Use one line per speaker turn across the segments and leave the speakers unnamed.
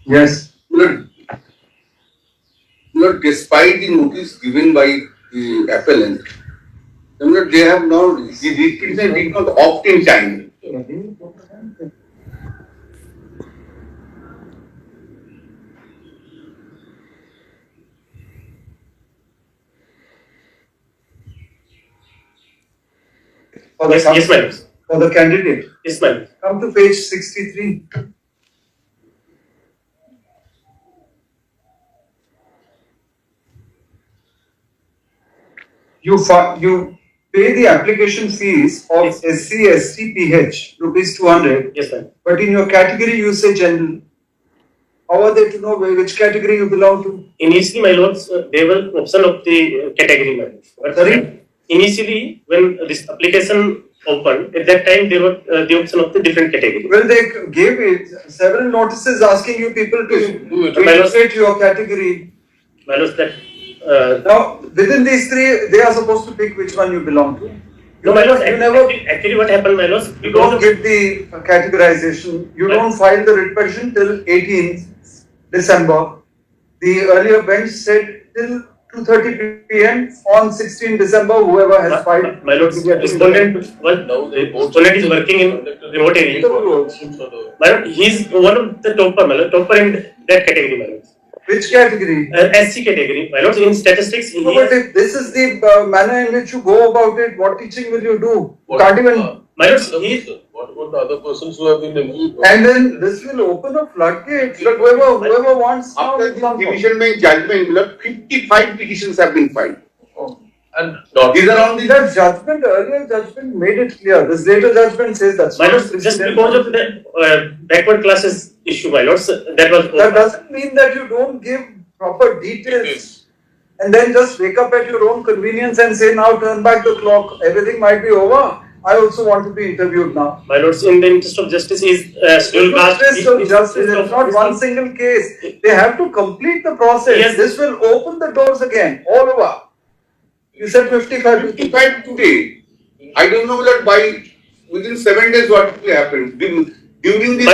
Yes.
Despite the notice given by the appellant, they have now did not opt in time.
Yes, ma'am.
For the candidate.
Yes, ma'am.
Come to page 63. You pay the application fees of SC, ST, PH, rupees 200.
Yes, ma'am.
But in your category you say general. How are they to know which category you belong to?
Initially, my lords, they were option of the category, ma'am. But
Sorry?
Initially, when this application opened, at that time, they were the option of the different category.
Well, they gave it several notices asking you people to register your category.
My lords, that
now, within these three, they are supposed to pick which one you belong to.
No, my lords, actually what happened, my lords,
you don't give the categorization. You don't file the writ petition till 18th December. The earlier bench said till 2:30 p.m. on 16 December, whoever has filed.
My lords, respondent is working in remote area. My lord, he is one of the topper, my lord, topper in that category, my lords.
Which category?
SC category. My lord, in statistics,
no, but if this is the manner in which you go about it, what teaching will you do? You can't even.
My lord,
what about the other persons who have been employed?
And then this will open a floodgate. Whoever wants.
After the division bench judgment, 55 petitions have been filed.
And these are on the judgment. Earlier judgment made it clear. This later judgment says that's
my lords, just because of the backward classes issue, my lords, that
doesn't mean that you don't give proper details and then just wake up at your own convenience and say now turn back the clock. Everything might be over. I also want to be interviewed now.
My lords, in the interest of justice is
justice. It's not one single case. They have to complete the process.
Yes.
This will open the doors again all over. You said 55
today. I don't know whether by within 7 days what will happen. During this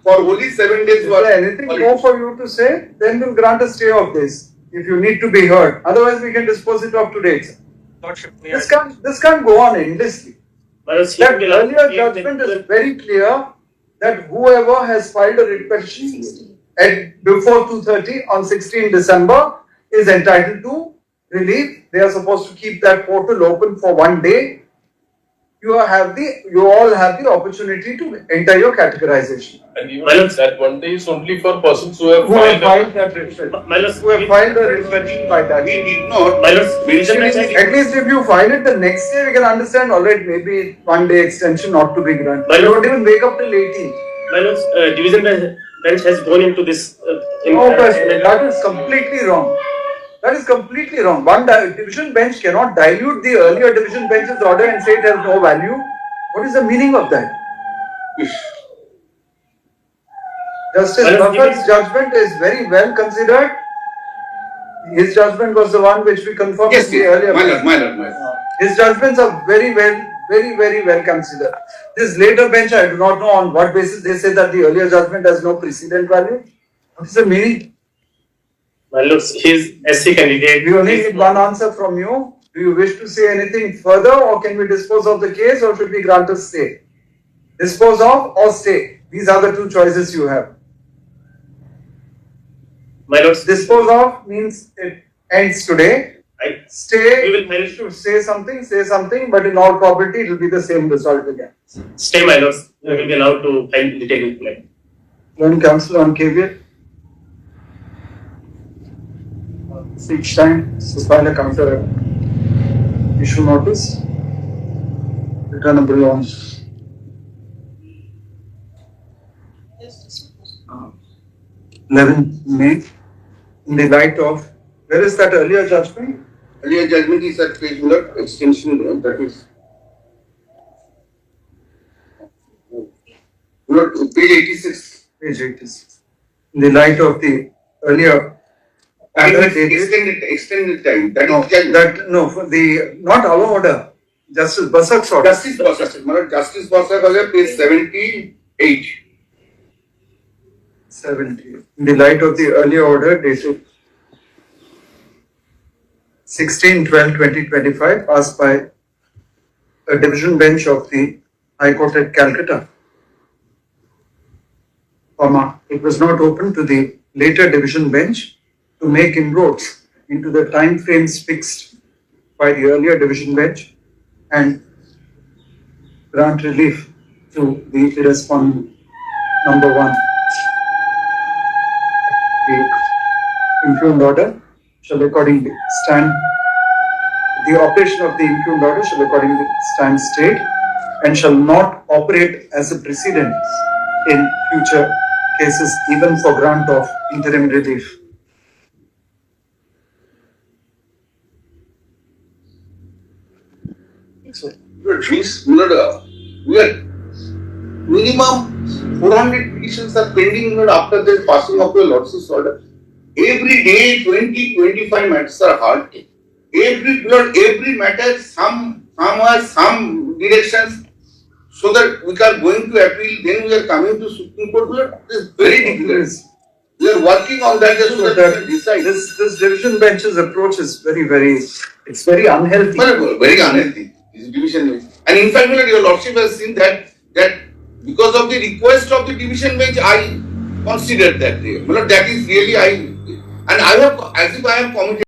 for only 7 days.
Is there anything more for you to say? Then we'll grant a stay of this if you need to be heard. Otherwise, we can dispose it of today. This can't go on endlessly. That earlier judgment is very clear that whoever has filed a writ petition before 2:30 on 16 December is entitled to relief. They are supposed to keep that portal open for 1 day. You all have the opportunity to enter your categorization.
And even that 1 day is only for persons who have
filed that writ petition. Who have filed the writ petition by that.
We did not.
At least if you file it the next day, we can understand. Alright, maybe 1 day extension not to be granted. But don't even wake up till 18th.
My lords, division bench has gone into this.
That is completely wrong. That is completely wrong. One division bench cannot dilute the earlier division bench's order and say it has no value. What is the meaning of that? Justice Buffer's judgment is very well considered. His judgment was the one which we confirmed in the earlier.
My lord.
His judgments are very well considered. This later bench, I do not know on what basis they say that the earlier judgment has no precedent value. What is the meaning?
My lords, he is SC candidate.
We only need one answer from you. Do you wish to say anything further, or can we dispose of the case, or should we grant a stay? Dispose of or stay. These are the two choices you have.
My lords,
dispose of means it ends today. Stay,
we will manage
to say something, but in all probability it will be the same result again.
Stay, my lords. We will be allowed to file detailed claim.
Learn counsel on caveat. Each time, so file a counter issue notice, returnable on 11 May. In the light of, where is that earlier judgment?
Earlier judgment is at page extension, that is page 86.
Page 86. In the light of the earlier
extended time.
Not our order. Justice Basak's order.
Justice Basak was at page 78.
70. In the light of the earlier order dated 16/12/2025 passed by a division bench of the High Court at Calcutta, it was not open to the later division bench to make inroads into the time frames fixed by the earlier division bench and grant relief to the respondent number 1. The impugned order shall accordingly stand. The operation of the impugned order shall accordingly stand stayed and shall not operate as a precedent in future cases, even for grant of interim relief.
We are minimum 400 petitions are pending after the passing of the Lordship's order. Every day 20-25 matters are heard. Every matter some directions, so that we are going to appeal, then we are coming to Supreme Court. It is very difficult. We are working on that just so that we can decide.
This division bench's approach is it's very unhealthy.
Very unhealthy. This division bench. And in fact, your Lordship has seen that because of the request of the division bench, I considered that. That is really, as if I have committed